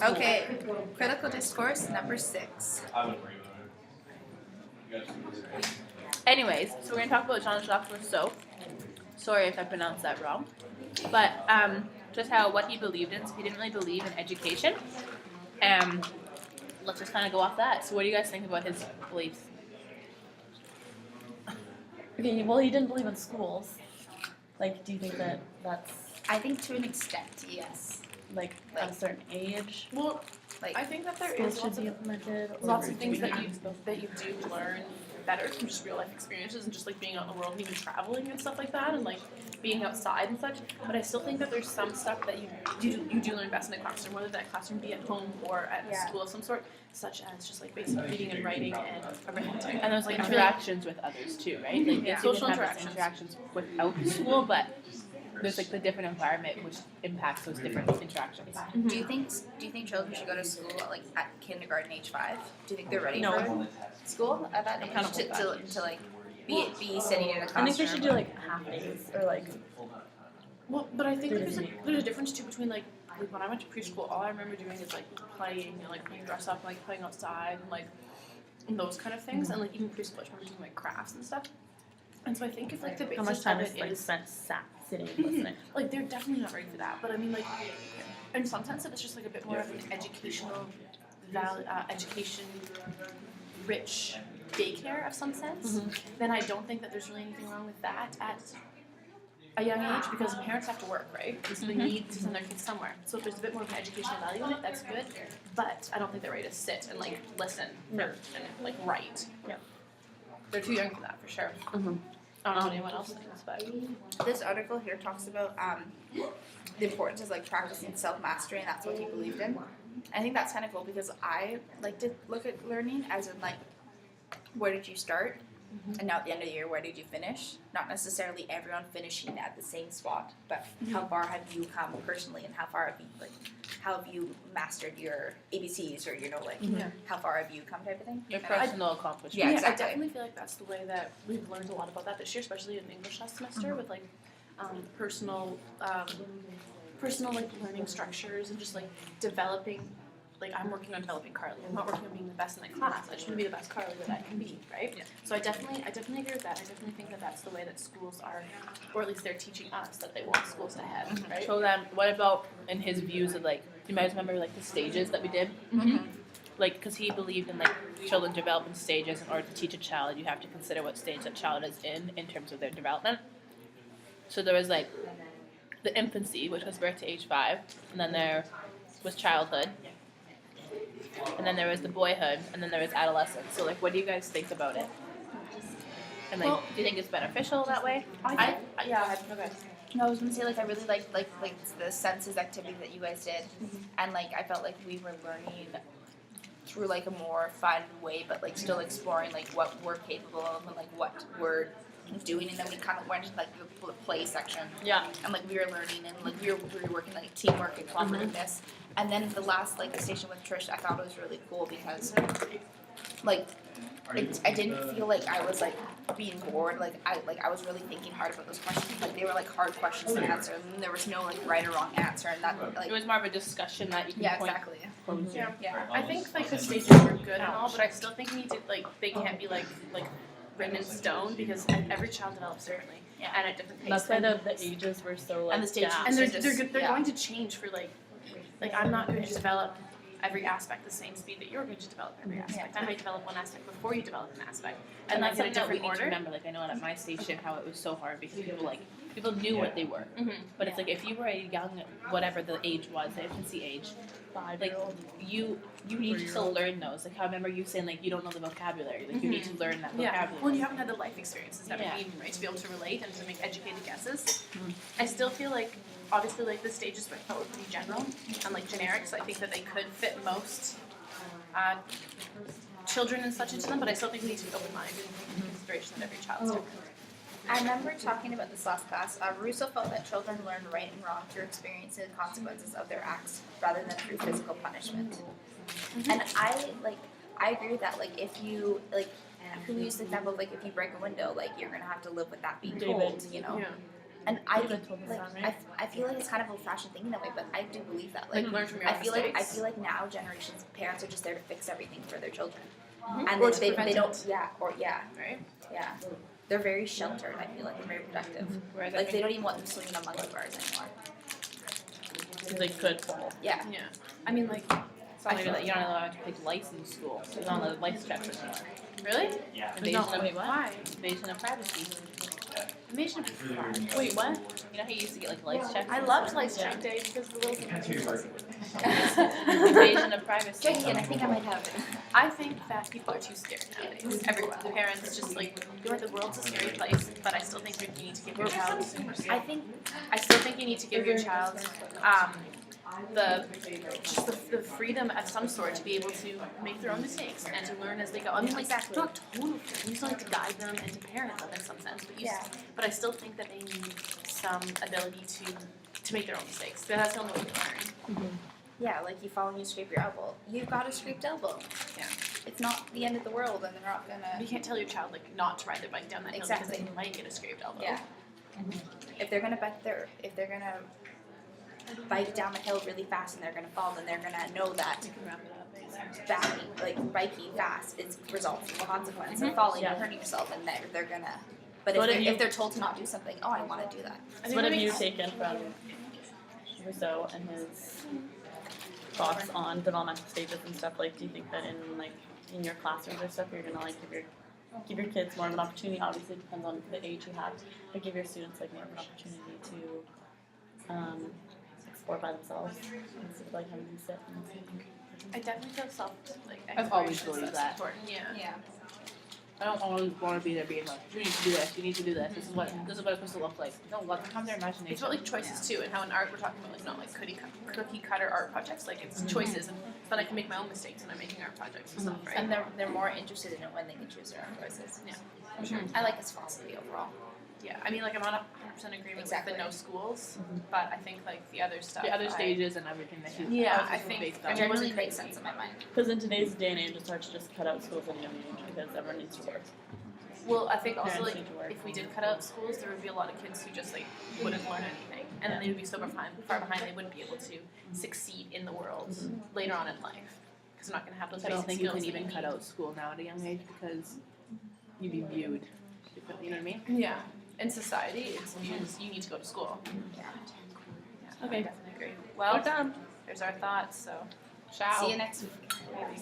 Okay, critical discourse number 6. Anyways, so we're gonna talk about Jean-Jacques Rousseau. Sorry if I pronounced that wrong, but just how what he believed in. So he didn't really believe in education. Let's just kind of go off that. So what do you guys think about his beliefs? Okay, well, he didn't believe in schools. Like, do you think that that's I think to an extent, yes. like at a certain age? Well, Like, I think that there Schools is should lots be of, implemented. Or lots of do things we that not? you do learn better from just real life experiences and just like being out in the world and even traveling and stuff like that and like being outside and such. But I still think that there's some stuff that you do learn best in a classroom, whether that classroom be at home or at Yeah. school of some sort, such as just like basic reading and writing and arithmetic. And those Like, interactions with others too, right? Like Yeah. social Social interactions without school, but there's like the different environment which impacts those different interactions. do you think children should go to school at kindergarten age 5? Do you think they're ready No. for school at that age kind of to like be sitting in a classroom? I think they should do like half days or like. Well, but I think Through there's the there's a difference too between like when I went to preschool, all I remember doing is like playing and like playing dress up, and, like playing outside and like and those kind of things, and like even preschool, I remember doing like crafts and stuff. And so I think if like the How basis much time of is it like is spent sitting and listening? like they're definitely not ready for that. But I mean like in some sense, if it's just like a bit more of an educational, education rich daycare of some sense, then I don't think that there's really anything wrong with that at a young age because parents have to work, right? And so they need to send their kids somewhere. So if there's a bit more of an educational value in it, that's good. But I don't think they're ready to sit and like listen No. and like write. Yeah. They're too young for that for sure. I don't know what anyone else thinks, but This article here talks about the importance of like practicing self-mastery, and that's what he believed in. I think that's kind of cool because I like to look at learning as in like, where did you start? And now at the end of the year, where did you finish? Not necessarily everyone finishing at the same spot, but how far have you come personally, and how far have you mastered your ABCs, or how far have you come type of thing? Your And personal accomplishment. Yeah, exactly. I definitely feel like that's the way that we've learned a lot about that this year, especially in English last semester with like personal like learning structures and just like developing. Like I'm working on developing Carly. I'm not working on being the best in the class. I just want to be the best Carly that I can be, right? Yeah. So I definitely agree with that. I definitely think that that's the way that schools are, or at least they're teaching us that they want schools to head, right? So then, what about in his views of like? You guys remember like the stages that we did? Like, because he believed in like children develop in stages. In order to teach a child, you have to consider what stage that child is in terms of their development. So there was like the infancy, which was birth to age 5, and then there was childhood, and then there was the boyhood, and then there was adolescence. So like, what do you guys think about it? And like, Well, do you think it's beneficial that way? Okay. No, I was gonna say like I really liked like the senses activity that you guys did, and like I felt like we were learning through like a more fun way, but like still exploring like what we're capable of and like what we're doing, and then we kind of went into like the play section, Yeah. and like we were learning and like we were working like teamwork and cooperativeness, and then the last like the station with Trish, I thought it was really cool because like I didn't feel like I was like being bored. Like I was really thinking hard about those questions. Like they were like hard questions to answer, and there was no like right or wrong answer. And that like It was more of a discussion that you can yeah, point. exactly. Yeah. Yeah. I think like the stages are good and all, but I still think we need to like they can't be like written in stone because every child develops differently and at different paces. That's why the ages were so like. And the stages gapped. and they're just- they're yeah. going to change for like I'm not going to develop every aspect the same speed that you're going to develop every aspect. I might develop one aspect before you develop an aspect, and that's like in a something that we different need to order. remember. Like I know at my station how it was so hard because people knew what they were. But it's like if you were a young, whatever the age was, the infancy age, like 5-year-old. you need to still learn those. Like I remember you saying like you don't know the vocabulary. Like you need to learn that Yeah, vocabulary. well, you haven't had the life experiences that Yeah. we need, right, to be able to relate and to make educated guesses. I still feel like, obviously, like the stages I thought were pretty general and like generic, so I think that they could fit most children and such into them, but I still think we need to be open-minded in consideration that every child's different. I remember talking about this last class. Rousseau felt that children learn right and wrong through experiencing the consequences of their acts rather than through physical punishment. And I agree with that. Like if you who used the example of like if you break a window, like you're gonna have to live with that being told, you know. Yeah. And I David get, told us like, that, right? I feel like it's kind of old-fashioned thinking that way, but I do believe that. Like learn from your I own feel mistakes. like now generations parents are just there to fix everything for their children, Mhm. and Or they to prevent don't it. right. They're very sheltered. I feel like they're very protective. Whereas Like they don't even want them swinging on monkey bars anymore. Because they could fall. Yeah. Yeah. I mean, like, it's not like that you're not allowed to take license school. There's not allowed license checks anymore. really? Invasion of Why? invasion of privacy. Invasion of privacy. Wait, what? You know how you used to get like lice checks? I loved lice check days because the little Invasion of privacy. Again, I think I might have it. I think that people are too scared nowadays. Everyone, parents, just like the world's a scary place. But I still think you need to give your child. I think I still think you need to give your child the freedom of some sort to be able to make their own mistakes and to learn as they go. I mean, like Exactly. not total freedom. You still need to guide them and to parent them in some sense. But but I still think that they need some ability to make their own mistakes. That's the only way to learn. yeah, like you fall and you scrape your elbow. You've got a scraped elbow. Yeah. It's not the end of the world, and they're not gonna. You can't tell your child like not to ride their bike down that hill Exactly. because they might get a scraped elbow. Yeah. If they're gonna bike down the hill really fast and they're gonna fall, then they're gonna know that You can wrap it up. biking fast is results in consequence of falling Yeah. and hurting yourself, and they're gonna. But What if have they're told to not do something, oh, I want to do that. I So think what that have you makes- taken from Rousseau and his thoughts on developmental stages and stuff? Like, do you think that in your classrooms or stuff, you're gonna like give your kids more of an opportunity? Obviously, it depends on the age you have, but give your students like more of an opportunity to explore by themselves instead of like having them sit and listen. I definitely feel I've always exploration believed is that. important. Yeah. Yeah. I don't always want to be there being like, you need to do this, you need to do this, this is what it's supposed to look like. No, let them have their imagination. It's about like choices too, and how in art we're talking about like not like cookie cutter art projects. Like it's choices, and then I can make my own mistakes when I'm making art projects and stuff, right? And they're more interested in it when they can choose their own choices. Yeah. For sure. I like his philosophy overall. Yeah, I mean, like I'm not 100% agreement Exactly. with the no schools, but I think like the other stuff. The other stages and everything that he Yeah, was I think- based I on. mean, It wasn't really makes crazy. sense in my mind. Because in today's day and age, it's hard to just cut out schools at a young age because everyone needs to work. Well, I think also Parents like need to work. if we did cut out schools, there would be a lot of kids who just like wouldn't learn anything, and then they would be so far behind they wouldn't be able to succeed in the world later on in life because they're not going to have those I don't basic think you skills can that even cut need. out school now at a young age because you'd be viewed. You know what I mean? Yeah, in society, it's you need to go to school. Yeah. Yeah, Okay. I definitely agree. Well, done. there's our thoughts. So, ciao. See you next week. Maybe.